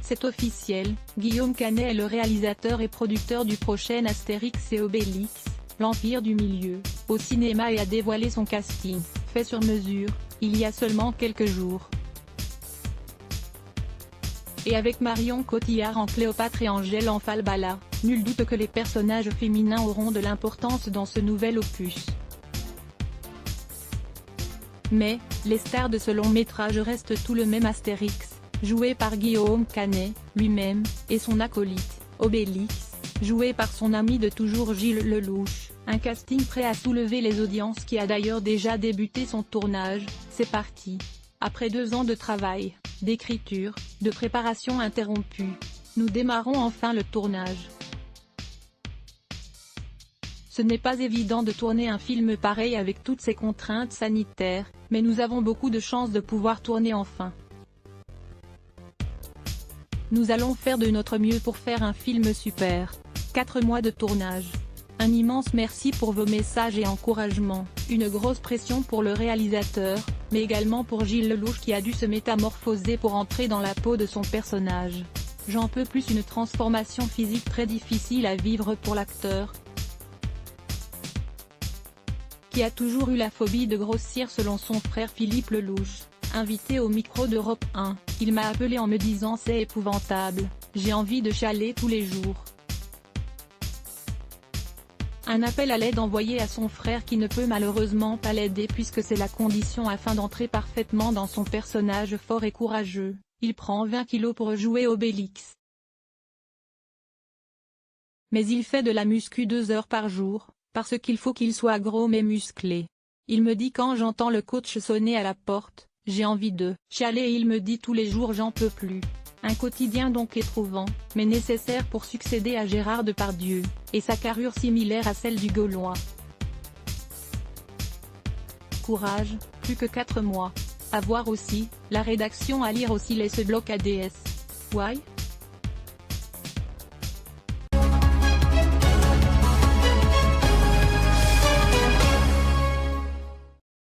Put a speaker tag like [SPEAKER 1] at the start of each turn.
[SPEAKER 1] C'est officiel, Guillaume Canet est le réalisateur et producteur du prochain Astérix et Obélix, l'Empire du Milieu, au cinéma et a dévoilé son casting, fait sur mesure, il y a seulement quelques jours. Et avec Marion Cotillard en Cléopâtre et Angèle en Falbala, nul doute que les personnages féminins auront de l'importance dans ce nouvel opus. Mais, les stars de ce long métrage restent tout le même Astérix, joué par Guillaume Canet, lui-même, et son acolyte, Obélix, joué par son ami de toujours Gilles Lelouch, un casting prêt à soulever les audiences qui a d'ailleurs déjà débuté son tournage. C'est parti. Après 2 ans de travail, d'écriture, de préparation interrompue, nous démarrons enfin le tournage. Ce n'est pas évident de tourner un film pareil avec toutes ces contraintes sanitaires, mais nous avons beaucoup de chance de pouvoir tourner enfin. Nous allons faire de notre mieux pour faire un film super. 4 mois de tournage. Un immense merci pour vos messages et encouragements, une grosse pression pour le réalisateur, mais également pour Gilles Lelouch qui a dû se métamorphoser pour entrer dans la peau de son personnage. J'en peux plus, une transformation physique très difficile à vivre pour l'acteur, qui a toujours eu la phobie de grossir selon son frère Philippe Lelouch. Invité au micro d'Europe 1, il m'a appelé en me disant « C'est épouvantable, j'ai envie de chialer tous les jours ». Un appel à l'aide envoyé à son frère qui ne peut malheureusement pas l'aider puisque c'est la condition afin d'entrer parfaitement dans son personnage fort et courageux. Il prend 20 kilos pour jouer Obélix. Mais il fait de la muscu 2 heures par jour, parce qu'il faut qu'il soit gros mais musclé. Il me dit quand j'entends le coach sonner à la porte, j'ai envie de chialer et il me dit tous les jours j'en peux plus. Un quotidien donc éprouvant, mais nécessaire pour succéder à Gérard Depardieu, et sa carrure similaire à celle du Gaulois. Courage, plus que 4 mois. À voir aussi, la rédaction à lire aussi les ce bloc ADS. Why ?